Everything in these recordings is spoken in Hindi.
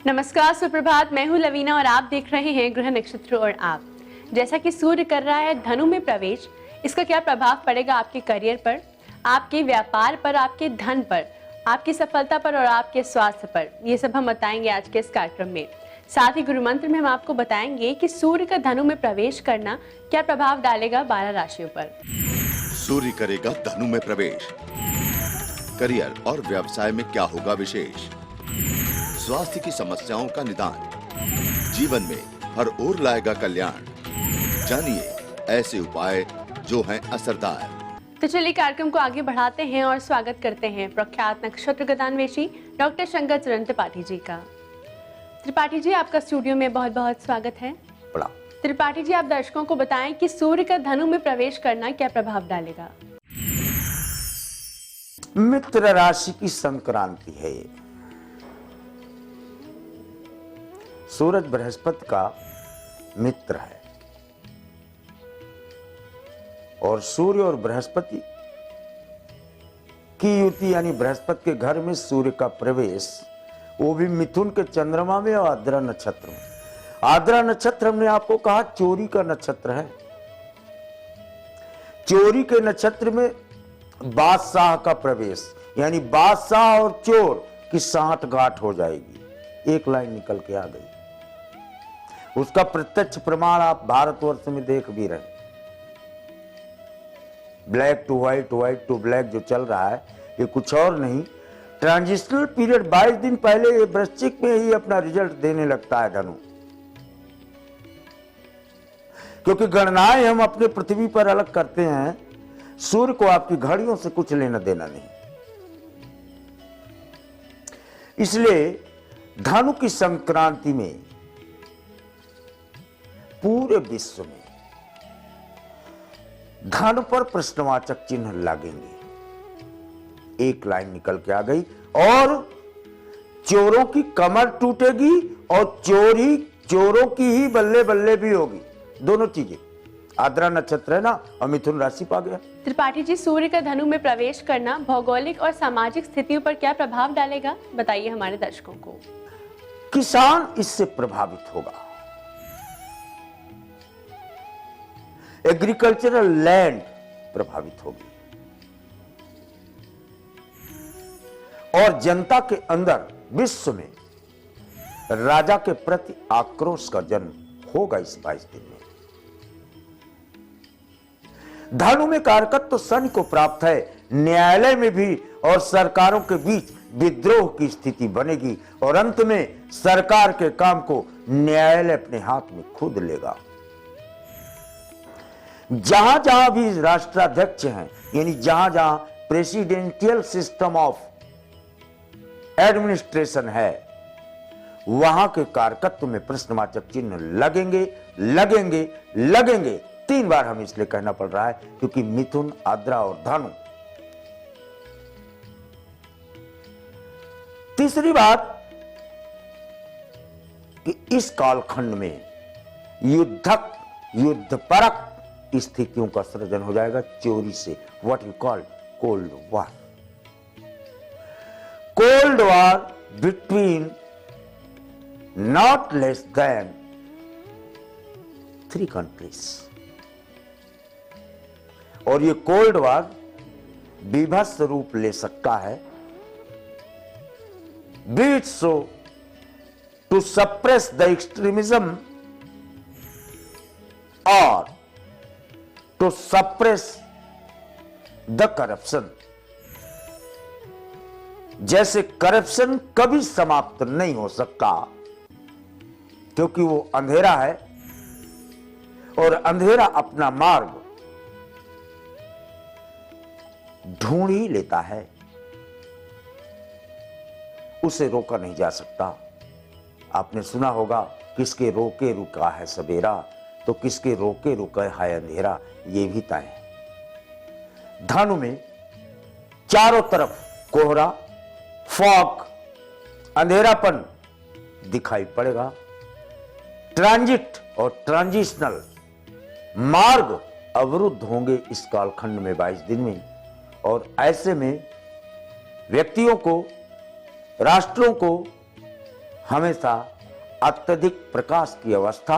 नमस्कार, सुप्रभात। मैं हूं लवीना और आप देख रहे हैं ग्रह नक्षत्र और आप। जैसा कि सूर्य कर रहा है धनु में प्रवेश, इसका क्या प्रभाव पड़ेगा आपके करियर पर, आपके व्यापार पर, आपके धन पर, आपकी सफलता पर और आपके स्वास्थ्य पर, ये सब हम बताएंगे आज के इस कार्यक्रम में। साथ ही गुरु मंत्र में हम आपको बताएंगे कि सूर्य का धनु में प्रवेश करना क्या प्रभाव डालेगा 12 राशियों पर। सूर्य करेगा धनु में प्रवेश। करियर और व्यवसाय में क्या होगा विशेष। स्वास्थ्य की समस्याओं का निदान, जीवन में हर ओर लाएगा कल्याण। जानिए ऐसे उपाय जो हैं असरदार। तो चलिए कार्यक्रम को आगे बढ़ाते हैं और स्वागत करते हैं प्रख्यात नक्षत्र गदान्वेषी डॉक्टर शंकर चरण त्रिपाठी जी का। त्रिपाठी जी, आपका स्टूडियो में बहुत बहुत स्वागत है। त्रिपाठी जी, आप दर्शकों को बताएं कि सूर्य का धनु में प्रवेश करना क्या प्रभाव डालेगा। मित्र राशि की संक्रांति है ये। सूरज बृहस्पति का मित्र है और सूर्य और बृहस्पति की युति यानी बृहस्पति के घर में सूर्य का प्रवेश, वो भी मिथुन के चंद्रमा में और आद्रा नक्षत्र में। आद्रा नक्षत्र हमने आपको कहा चोरी का नक्षत्र है। चोरी के नक्षत्र में बादशाह का प्रवेश यानी बादशाह और चोर की सांठगांठ हो जाएगी। एक लाइन निकल के आ गई। उसका प्रत्यक्ष प्रमाण आप भारतवर्ष में देख भी रहे। Black to white, white to black जो चल रहा है, ये कुछ और नहीं, ट्रांजिशनल पीरियड 22 दिन पहले ये वृश्चिक में ही अपना रिजल्ट देने लगता है धनु। क्योंकि गणनाएं हम अपने पृथ्वी पर अलग करते हैं, सूर्य को आपकी घड़ियों से कुछ लेना देना नहीं। इसलिए धनु की संक्रांति में पूरे विश्व में धन पर प्रश्नवाचक चिन्ह लगेंगे। एक लाइन निकल के आ गई और चोरों की कमर टूटेगी और चोरों की ही बल्ले बल्ले भी होगी। दोनों चीजें। आद्रा नक्षत्र है ना और मिथुन राशि पा गया। त्रिपाठी जी, सूर्य का धनु में प्रवेश करना भौगोलिक और सामाजिक स्थितियों पर क्या प्रभाव डालेगा, बताइए हमारे दर्शकों को। किसान इससे प्रभावित होगा। एग्रीकल्चरल लैंड प्रभावित होगी और जनता के अंदर विश्व में राजा के प्रति आक्रोश का जन्म होगा इस 22 दिन में। धनु में कारकत्व तो शनि को प्राप्त है। न्यायालय में भी और सरकारों के बीच विद्रोह की स्थिति बनेगी और अंत में सरकार के काम को न्यायालय अपने हाथ में खुद लेगा। जहां जहां भी राष्ट्राध्यक्ष हैं यानी जहां जहां प्रेसिडेंशियल सिस्टम ऑफ एडमिनिस्ट्रेशन है, वहां के कारकत्व में प्रश्नवाचक चिन्ह लगेंगे लगेंगे लगेंगे। 3 बार हम इसलिए कहना पड़ रहा है क्योंकि मिथुन, आद्रा और धनु। तीसरी बात कि इस कालखंड में युद्धपरक स्थितियों का सृजन हो जाएगा चोरी से। What you call cold war. Cold war between not less than 3 countries. और ये कोल्ड वॉर बीभत्स रूप ले सकता है। Be it so to suppress the extremism और टू सप्रेस द करप्शन। जैसे करप्शन कभी समाप्त नहीं हो सकता क्योंकि वो अंधेरा है और अंधेरा अपना मार्ग ढूंढ ही लेता है, उसे रोका नहीं जा सकता। आपने सुना होगा किसके रोके रुका है सवेरा तो किसके रोके रुका है अंधेरा, ये भी तय है। धनु में चारों तरफ कोहरा, फॉग, अंधेरापन दिखाई पड़ेगा। ट्रांजिट और ट्रांजिशनल मार्ग अवरुद्ध होंगे इस कालखंड में 22 दिन में। और ऐसे में व्यक्तियों को, राष्ट्रों को हमेशा अत्यधिक प्रकाश की अवस्था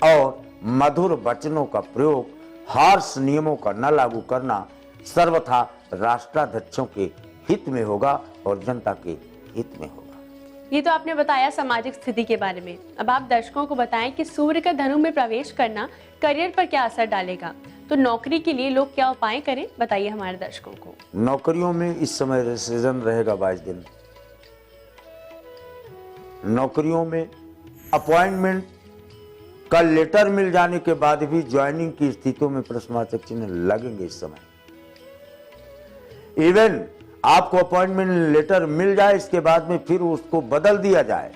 और मधुर वचनों का प्रयोग, हार्श नियमों का न लागू करना सर्वथा राष्ट्राध्यक्षों के हित में होगा और जनता के हित में होगा। ये तो आपने बताया सामाजिक स्थिति के बारे में। अब आप दर्शकों को बताएं कि सूर्य का धनु में प्रवेश करना करियर पर क्या असर डालेगा। तो नौकरी के लिए लोग क्या उपाय करें, बताइए हमारे दर्शकों को। नौकरियों में इस समय रिसेशन रहेगा 22 दिन। नौकरियों में अपॉइंटमेंट का लेटर मिल जाने के बाद भी ज्वाइनिंग की स्थितियों में प्रश्नवाचक चिन्ह लगेंगे इस समय। इवन आपको अपॉइंटमेंट लेटर मिल जाए, इसके बाद में फिर उसको बदल दिया जाए।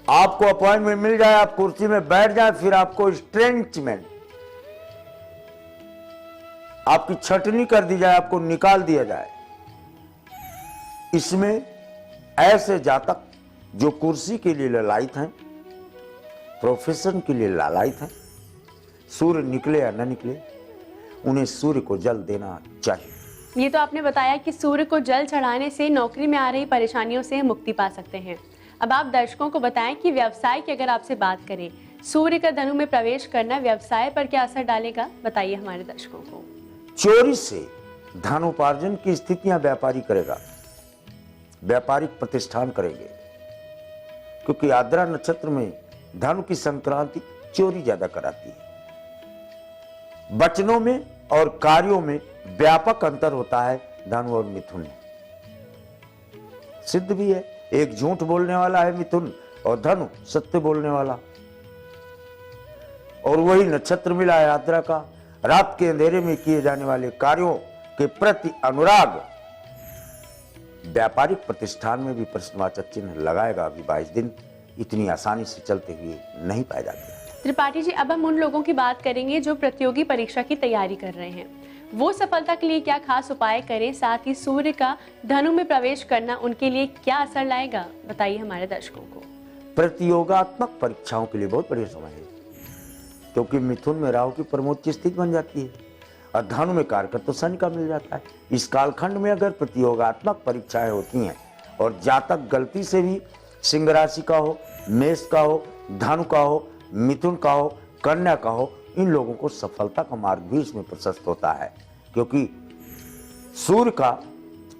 आपको अपॉइंटमेंट मिल जाए, आप कुर्सी में बैठ जाए, फिर आपको स्ट्रेंचमेंट, आपकी छटनी कर दी जाए, आपको निकाल दिया जाए। इसमें ऐसे जातक जो कुर्सी के लिए ललायित हैं, प्रोफेशन के लिए लालायित हैं, सूर्य निकले या न निकले, उन्हें सूर्य को जल देना चाहिए। ये तो आपने बताया कि सूर्य को जल चढ़ाने से नौकरी में आ रही परेशानियों से मुक्ति पा सकते हैं। अब आप दर्शकों को बताएं कि व्यवसाय की अगर आपसे बात करें, सूर्य का धनु में प्रवेश करना व्यवसाय पर क्या असर डालेगा, बताइए हमारे दर्शकों को। चोरी से धनोपार्जन की स्थितियां व्यापारी करेगा, व्यापारिक प्रतिष्ठान करेंगे, क्योंकि आद्रा नक्षत्र में धनु की संक्रांति चोरी ज्यादा कराती है। वचनों में और कार्यों में व्यापक अंतर होता है धनु और मिथुन में, सिद्ध भी है। एक झूठ बोलने वाला है मिथुन और धनु सत्य बोलने वाला, और वही नक्षत्र मिला है आद्रा का। रात के अंधेरे में किए जाने वाले कार्यों के प्रति अनुराग व्यापारिक प्रतिष्ठान में भी प्रश्नवाचक चिन्ह लगाएगा। अभी 22 दिन इतनी आसानी से चलते हुए नहीं पाए जाते। त्रिपाठी जी, अब हम उन लोगों की बात करेंगे जो प्रतियोगी परीक्षा की तैयारी कर रहे हैं। वो सफलता के लिए क्या खास उपाय करें, साथ ही सूर्य का धनु में प्रवेश करना उनके लिए क्या असर लाएगा, बताइए हमारे दर्शकों को। प्रतियोगात्मक परीक्षाओं के लिए बहुत बढ़िया समय है, क्योंकि मिथुन में राहु की प्रमोद स्थिति बन जाती है और धनु में कारकर तो शनि का मिल जाता है। इस कालखंड में अगर प्रतियोगात्मक परीक्षाएं होती हैं और जातक गलती से भी सिंह राशि का हो, मेष का हो, धनु का हो, मिथुन का हो, कन्या का हो, इन लोगों को सफलता का मार्ग भी इसमें प्रशस्त होता है। क्योंकि सूर्य का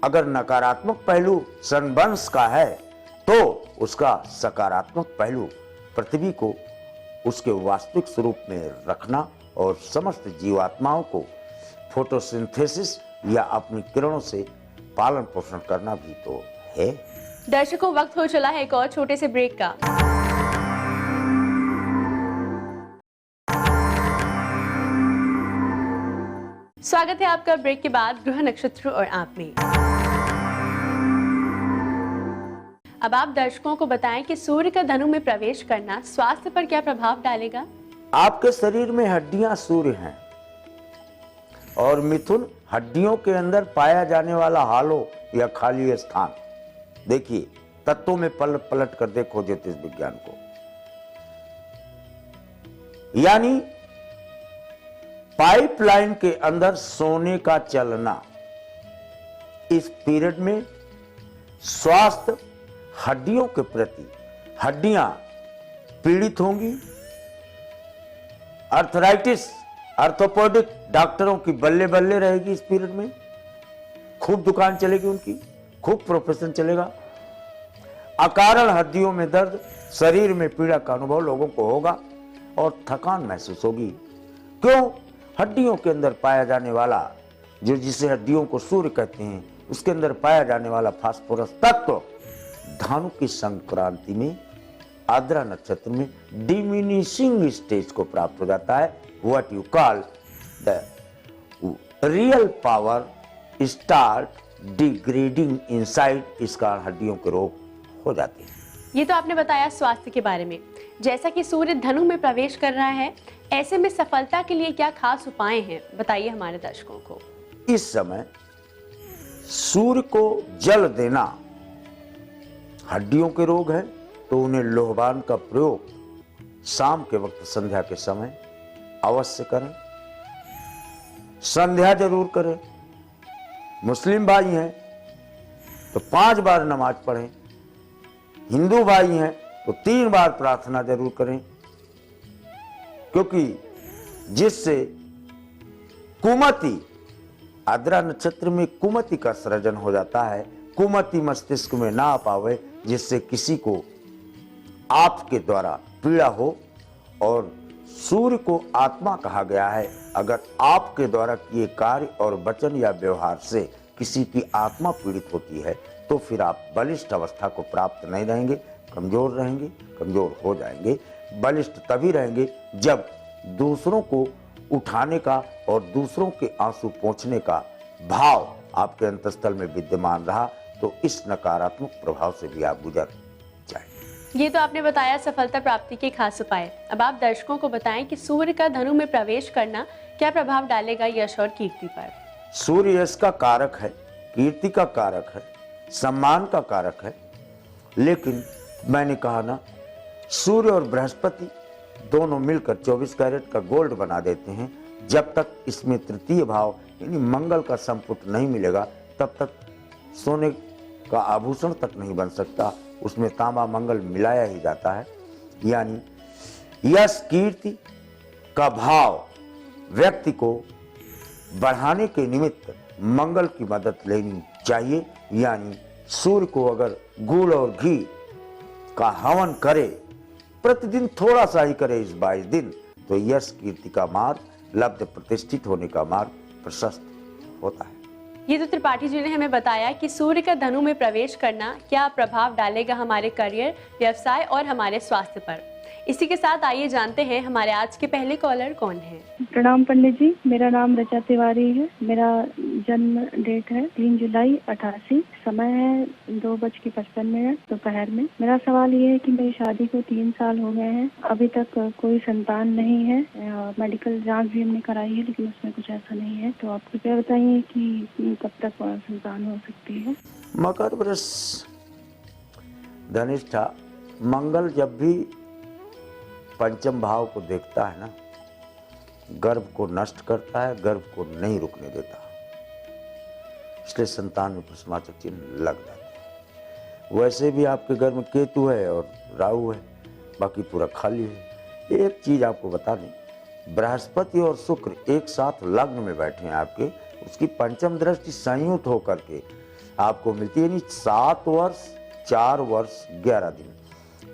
अगर नकारात्मक पहलू सनवंश का है तो उसका सकारात्मक पहलू पृथ्वी को उसके वास्तविक स्वरूप में रखना और समस्त जीवात्माओं को फोटोसिंथेसिस या अपनी किरणों से पालन पोषण करना भी तो है। दर्शकों, वक्त हो चला है एक और छोटे से ब्रेक का। स्वागत है आपका ब्रेक के बाद ग्रह नक्षत्र और आप में। अब आप दर्शकों को बताएं कि सूर्य का धनु में प्रवेश करना स्वास्थ्य पर क्या प्रभाव डालेगा। आपके शरीर में हड्डियां सूर्य हैं और मिथुन हड्डियों के अंदर पाया जाने वाला हालो या खाली स्थान। देखिए, तत्वों में पलट कर देखो ज्योतिष विज्ञान को, यानी पाइपलाइन के अंदर सोने का चलना। इस पीरियड में स्वास्थ्य हड्डियों के प्रति, हड्डियां पीड़ित होंगी। अर्थराइटिस, ऑर्थोपेडिक डॉक्टरों की बल्ले बल्ले रहेगी। इस पीरियड में खूब दुकान चलेगी उनकी, खूब प्रोफेशन चलेगा। अकारण हड्डियों में दर्द, शरीर में पीड़ा का अनुभव लोगों को होगा और थकान महसूस होगी। क्यों? हड्डियों के अंदर पाया जाने वाला, जो जिसे हड्डियों को सूर्य कहते हैं, उसके अंदर पाया जाने वाला फास्फोरस तत्व धनु की संक्रांति में आद्रा नक्षत्र में डिमिनिशिंग स्टेज को प्राप्त हो जाता है। What you call the real power start degrading inside. इस कारण हड्डियों के रोग हो जाते हैं। ये तो आपने बताया स्वास्थ्य के बारे में। जैसा कि सूर्य धनु में प्रवेश कर रहा है, ऐसे में सफलता के लिए क्या खास उपाय हैं, बताइए हमारे दर्शकों को। इस समय सूर्य को जल देना, हड्डियों के रोग हैं तो उन्हें लोहबान का प्रयोग शाम के वक्त संध्या के समय अवश्य करें। संध्या जरूर करें। मुस्लिम भाई हैं तो 5 बार नमाज पढ़ें। हिंदू भाई हैं तो 3 बार प्रार्थना जरूर करें, क्योंकि जिससे कुमति, आद्रा नक्षत्र में कुमति का सृजन हो जाता है, कुमति मस्तिष्क में ना आ पावे, जिससे किसी को आपके द्वारा पीड़ा हो। और सूर्य को आत्मा कहा गया है। अगर आपके द्वारा किए कार्य और वचन या व्यवहार से किसी की आत्मा पीड़ित होती है तो फिर आप बलिष्ठ अवस्था को प्राप्त नहीं रहेंगे, कमजोर रहेंगे, कमजोर हो जाएंगे। बलिष्ठ तभी रहेंगे जब दूसरों को उठाने का और दूसरों के आंसू पोंछने का भाव आपके अंतस्थल में विद्यमान रहा तो इस नकारात्मक प्रभाव से भी आप गुजर जाएंगे। ये तो आपने बताया सफलता प्राप्ति के खास उपाय। अब आप दर्शकों को बताएं कि सूर्य का धनु में प्रवेश करना क्या प्रभाव डालेगा यश और कीर्ति पर। सूर्य यश का कारक है, कीर्ति का कारक है, सम्मान का कारक है। लेकिन मैंने कहा ना, सूर्य और बृहस्पति दोनों मिलकर 24 कैरेट का गोल्ड बना देते हैं। जब तक इसमें तृतीय भाव यानी मंगल का संपुट नहीं मिलेगा तब तक सोने का आभूषण तक नहीं बन सकता। उसमें तांबा मंगल मिलाया ही जाता है। यानी यश कीर्ति का भाव व्यक्ति को बढ़ाने के निमित्त मंगल की मदद लेनी चाहिए। यानी सूर्य को अगर गुड़ और घी का हवन करे, प्रतिदिन थोड़ा सा ही करे इस 22 दिन, तो यश कीर्ति का मार्ग, लब्ध प्रतिष्ठित होने का मार्ग प्रशस्त होता है। ये तो त्रिपाठी जी ने हमें बताया कि सूर्य का धनु में प्रवेश करना क्या प्रभाव डालेगा हमारे करियर, व्यवसाय और हमारे स्वास्थ्य पर। इसी के साथ आइए जानते हैं हमारे आज के पहले कॉलर कौन है। प्रणाम पंडित जी, मेरा नाम रचा तिवारी है। मेरा जन्म डेट है 3 जुलाई 88। समय है 2:55 दोपहर में। मेरा सवाल ये है कि मेरी शादी को 3 साल हो गए हैं, अभी तक कोई संतान नहीं है। मेडिकल जांच भी हमने कराई है लेकिन उसमें कुछ ऐसा नहीं है। तो आप कृपया बताइए कि कब तक संतान हो सकती है। मकर वृष धनिष्ठा, मंगल जब भी पंचम भाव को देखता है ना, गर्भ को नष्ट करता है, गर्भ को नहीं रुकने देता। इसलिए संतान में प्रश्नवाचक चिन्ह लग जाते हैं। वैसे भी आपके गर्भ में केतु है और राहु है, बाकी पूरा खाली है। एक चीज आपको बता दें, बृहस्पति और शुक्र एक साथ लग्न में बैठे हैं आपके, उसकी पंचम दृष्टि संयुक्त होकर के आपको मिलती है। यानी 7 वर्ष 4 वर्ष 11 दिन,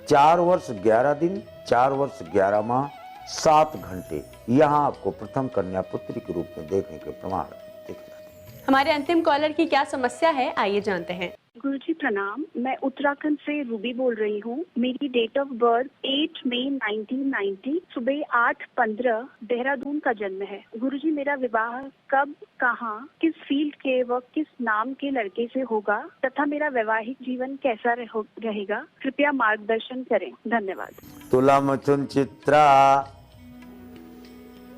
4 वर्ष 11 दिन, 4 वर्ष 11 माह 7 घंटे यहाँ आपको प्रथम कन्या पुत्री के रूप में देखने के प्रमाण दिख जाते हैं। हमारे अंतिम कॉलर की क्या समस्या है, आइए जानते हैं। गुरुजी प्रणाम, मैं उत्तराखंड से रूबी बोल रही हूँ। मेरी डेट ऑफ बर्थ 8 मई 1990, सुबह 8:15 देहरादून का जन्म है। गुरुजी मेरा विवाह कब, कहाँ, किस फील्ड के व किस नाम के लड़के से होगा तथा मेरा वैवाहिक जीवन कैसा रहेगा, कृपया मार्गदर्शन करें। धन्यवाद। तुला मिथुन चित्रा,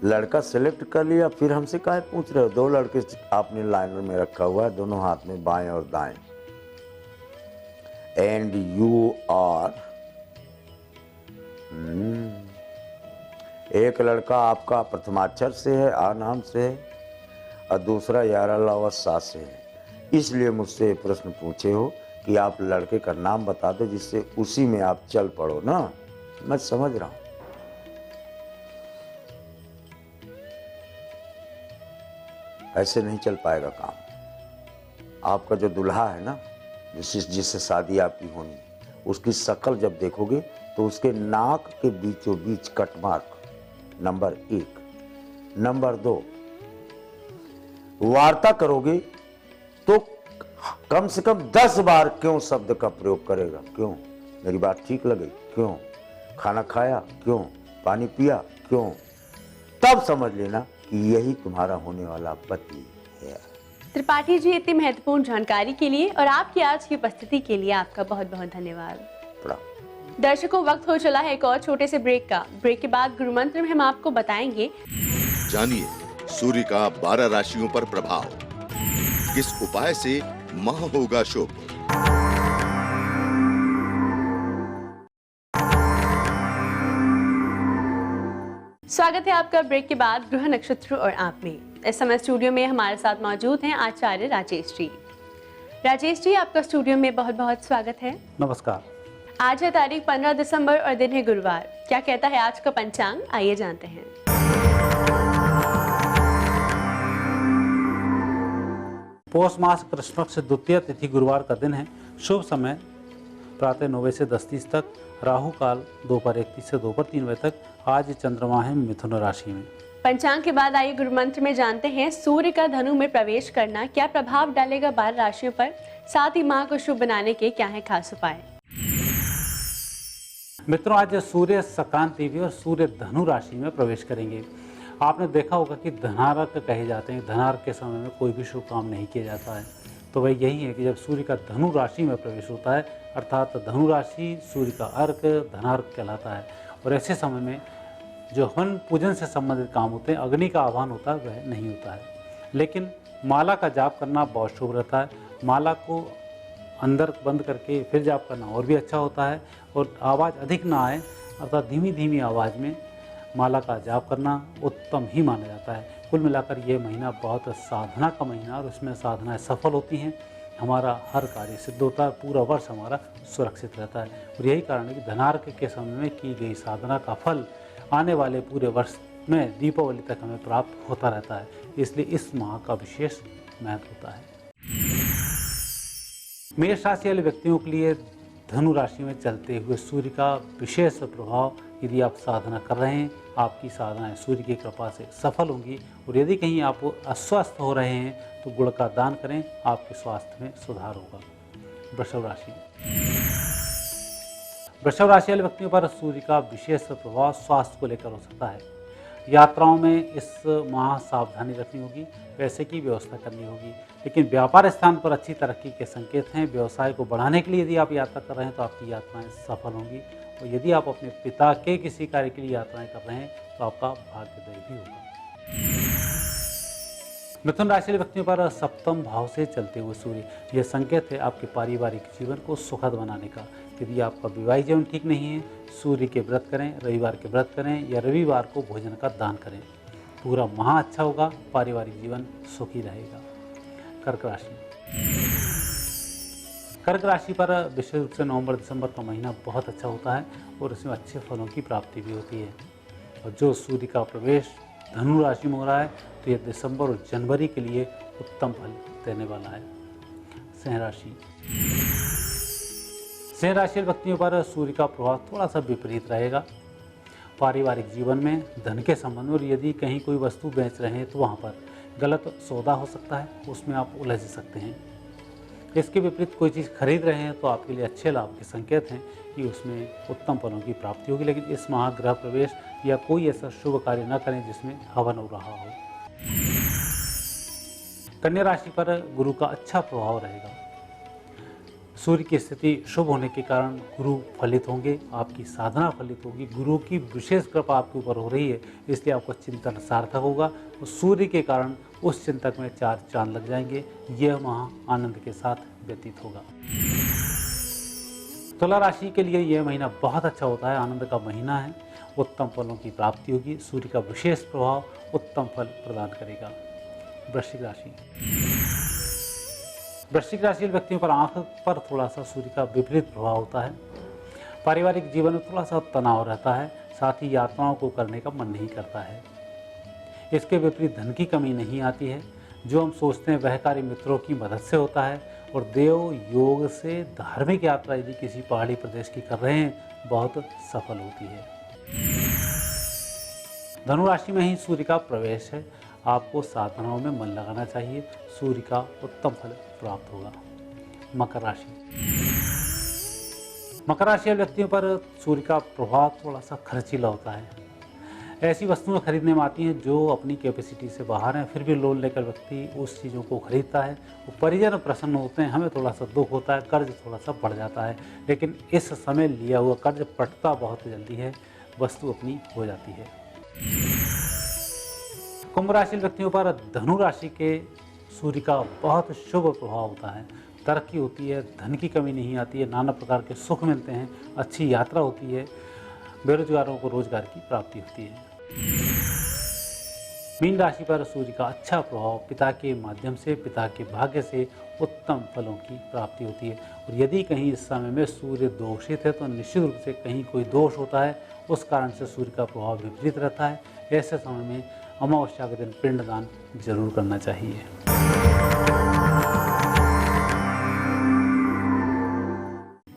लड़का सिलेक्ट कर लिया, फिर हमसे काहे पूछ रहे हो। 2 लड़के आपने लाइनर में रखा हुआ है, दोनों हाथ में बाएं और दाएं। एंड यू आर, एक लड़का आपका प्रथमाक्षर से है, आ नाम से है, और दूसरा यारलावसा से है। इसलिए मुझसे प्रश्न पूछे हो कि आप लड़के का नाम बता दो जिससे उसी में आप चल पड़ो ना। मैं समझ रहा हूं। ऐसे नहीं चल पाएगा काम। आपका जो दुल्हा है ना, जिससे शादी आपकी होनी, उसकी शक्ल जब देखोगे तो उसके नाक के बीचों बीच कट मार्क, नंबर 1। नंबर 2, वार्ता करोगे तो कम से कम 10 बार क्यों शब्द का प्रयोग करेगा। क्यों, मेरी बात ठीक लगे, क्यों, खाना खाया, क्यों, पानी पिया, क्यों। तब समझ लेना कि यही तुम्हारा होने वाला पति है। त्रिपाठी जी, इतनी महत्वपूर्ण जानकारी के लिए और आपकी आज की उपस्थिति के लिए आपका बहुत बहुत धन्यवाद। दर्शकों, वक्त हो चला है एक और छोटे से ब्रेक का। ब्रेक के बाद गुरु मंत्र में हम आपको बताएंगे, जानिए सूर्य का 12 राशियों पर प्रभाव, किस उपाय से माह होगा शुभ। स्वागत है आपका ब्रेक के बाद ग्रह नक्षत्र और आप में। इस समय स्टूडियो में हमारे साथ मौजूद हैं आचार्य राजेश जी। राजेश जी, आपका स्टूडियो में बहुत बहुत स्वागत है। नमस्कार। आज है तारीख 15 दिसंबर और दिन है गुरुवार। क्या कहता है आज का पंचांग, आइए जानते हैं। पौष मास कृष्ण पक्ष द्वितीय तिथि गुरुवार का दिन है। शुभ समय प्रातः 9 बजे से 10:30 तक, राहु काल दोपहर 1:30 से दोपहर 3 बजे तक। आज चंद्रमा है मिथुन राशि में। पंचांग के बाद आइए गुरु मंत्र में जानते हैं सूर्य का धनु में प्रवेश करना क्या प्रभाव डालेगा 12 राशियों पर, साथ ही माह को शुभ बनाने के क्या है खास उपाय। मित्रों, आज सूर्य संक्रांति देवी और सूर्य धनु राशि में प्रवेश करेंगे। आपने देखा होगा कि धनारक कहे जाते हैं, धनारक के समय में कोई भी शुभ काम नहीं किया जाता है। तो वही यही है कि जब सूर्य का धनु राशि में प्रवेश होता है, अर्थात धनु राशि सूर्य का अर्क धनार्क कहलाता है। और ऐसे समय में जो हवन पूजन से संबंधित काम होते हैं, अग्नि का आह्वान होता है, वह नहीं होता है। लेकिन माला का जाप करना बहुत शुभ रहता है। माला को अंदर बंद करके फिर जाप करना और भी अच्छा होता है। और आवाज़ अधिक ना आए, अर्थात धीमी धीमी आवाज़ में माला का जाप करना उत्तम ही माना जाता है। कुल मिलाकर ये महीना बहुत साधना का महीना, और उसमें साधनाएं सफल होती हैं। हमारा हर कार्य सिद्ध होता है, पूरा वर्ष हमारा सुरक्षित रहता है। और यही कारण है कि धनार्क के समय में की गई साधना का फल आने वाले पूरे वर्ष में दीपावली तक हमें प्राप्त होता रहता है। इसलिए इस माह का विशेष महत्व होता है। मेष राशि वाले व्यक्तियों के लिए धनु राशि में चलते हुए सूर्य का विशेष प्रभाव, यदि आप साधना कर रहे हैं, आपकी साधनाएं सूर्य की कृपा से सफल होंगी। और यदि कहीं आप अस्वस्थ हो रहे हैं तो गुड़ का दान करें, आपके स्वास्थ्य में सुधार होगा। वृषभ राशि, वृषभ राशि वाले व्यक्तियों पर सूर्य का विशेष प्रभाव स्वास्थ्य को लेकर हो सकता है। यात्राओं में इस माह सावधानी रखनी होगी, पैसे की व्यवस्था करनी होगी। लेकिन व्यापार स्थान पर अच्छी तरक्की के संकेत हैं। व्यवसाय को बढ़ाने के लिए यदि आप यात्रा कर रहे हैं तो आपकी यात्राएं सफल होंगी। और यदि आप अपने पिता के किसी कार्य के लिए यात्राएं कर रहे हैं तो आपका भाग्योदय भी होगा। मिथुन राशि के व्यक्तियों पर सप्तम भाव से चलते हुए सूर्य, यह संकेत है आपके पारिवारिक जीवन को सुखद बनाने का। यदि आपका विवाहित जीवन ठीक नहीं है, सूर्य के व्रत करें, रविवार के व्रत करें या रविवार को भोजन का दान करें। पूरा माह अच्छा होगा, पारिवारिक जीवन सुखी रहेगा। कर्क राशि, कर्क राशि पर विशेष रूप से नवंबर दिसंबर का महीना बहुत अच्छा होता है और इसमें अच्छे फलों की प्राप्ति भी होती है। और जो सूर्य का प्रवेश धनु राशि में हो रहा है तो यह दिसंबर और जनवरी के लिए उत्तम फल देने वाला है। सिंह राशि, सिंह राशि व्यक्तियों पर सूर्य का प्रभाव थोड़ा सा विपरीत रहेगा। पारिवारिक जीवन में धन के संबंध में, और यदि कहीं कोई वस्तु बेच रहे हैं तो वहाँ पर गलत सौदा हो सकता है, उसमें आप उलझ सकते हैं। इसके विपरीत कोई चीज़ खरीद रहे हैं तो आपके लिए अच्छे लाभ के संकेत हैं कि उसमें उत्तम फलों की प्राप्ति होगी। लेकिन इस माह गृह प्रवेश या कोई ऐसा शुभ कार्य न करें जिसमें हवन हो रहा हो। कन्या राशि पर गुरु का अच्छा प्रभाव रहेगा। सूर्य की स्थिति शुभ होने के कारण गुरु फलित होंगे, आपकी साधना फलित होगी। गुरु की विशेष कृपा आपके ऊपर हो रही है, इसलिए आपका चिंतन सार्थक होगा। और सूर्य के कारण उस चिंतक में 4 चांद लग जाएंगे। यह माह आनंद के साथ व्यतीत होगा। तुला राशि के लिए यह महीना बहुत अच्छा होता है, आनंद का महीना है। उत्तम फलों की प्राप्ति होगी। सूर्य का विशेष प्रभाव उत्तम फल प्रदान करेगा। वृश्चिक राशि, वृश्चिक राशि व्यक्तियों पर आंख पर थोड़ा सा सूर्य का विपरीत प्रभाव होता है। पारिवारिक जीवन में थोड़ा सा तनाव रहता है, साथ ही यात्राओं को करने का मन नहीं करता है। इसके विपरीत धन की कमी नहीं आती है। जो हम सोचते हैं वह कार्य मित्रों की मदद से होता है। और देव योग से धार्मिक यात्रा यदि किसी पहाड़ी प्रदेश की कर रहे हैं बहुत सफल होती है। धनु राशि में ही सूर्य का प्रवेश है। आपको साधनाओं में मन लगाना चाहिए, सूर्य का उत्तम फल प्राप्त होगा। मकर राशि, मकर राशि वाले व्यक्तियों पर सूर्य का प्रभाव थोड़ा सा खर्चीला होता है। ऐसी वस्तुएं खरीदने में आती हैं जो अपनी कैपेसिटी से बाहर हैं, फिर भी लोन लेकर व्यक्ति उस चीज़ों को खरीदता है। वो परिजन प्रसन्न होते हैं, हमें थोड़ा सा दुख होता है, कर्ज थोड़ा सा बढ़ जाता है। लेकिन इस समय लिया हुआ कर्ज पटता बहुत जल्दी है, वस्तु अपनी हो जाती है। कुंभ राशि व्यक्तियों पर धनु राशि के सूर्य का बहुत शुभ प्रभाव होता है। तरक्की होती है, धन की कमी नहीं आती है, नाना प्रकार के सुख मिलते हैं, अच्छी यात्रा होती है, बेरोजगारों को रोजगार की प्राप्ति होती है। मीन राशि पर सूर्य का अच्छा प्रभाव पिता के माध्यम से, पिता के भाग्य से उत्तम फलों की प्राप्ति होती है। और यदि कहीं इस समय में सूर्य दोषित है तो निश्चित रूप से कहीं कोई दोष होता है, उस कारण से सूर्य का प्रभाव विपरीत रहता है। ऐसे समय में अमावस्या के दिन पिंडदान जरूर करना चाहिए।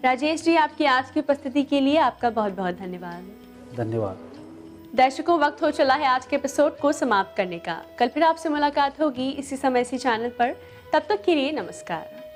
राजेश जी, आपकी आज की उपस्थिति के लिए आपका बहुत बहुत धन्यवाद। धन्यवाद। दर्शकों, वक्त हो चला है आज के एपिसोड को समाप्त करने का। कल फिर आपसे मुलाकात होगी इसी समय इसी चैनल पर। तब तक के लिए नमस्कार।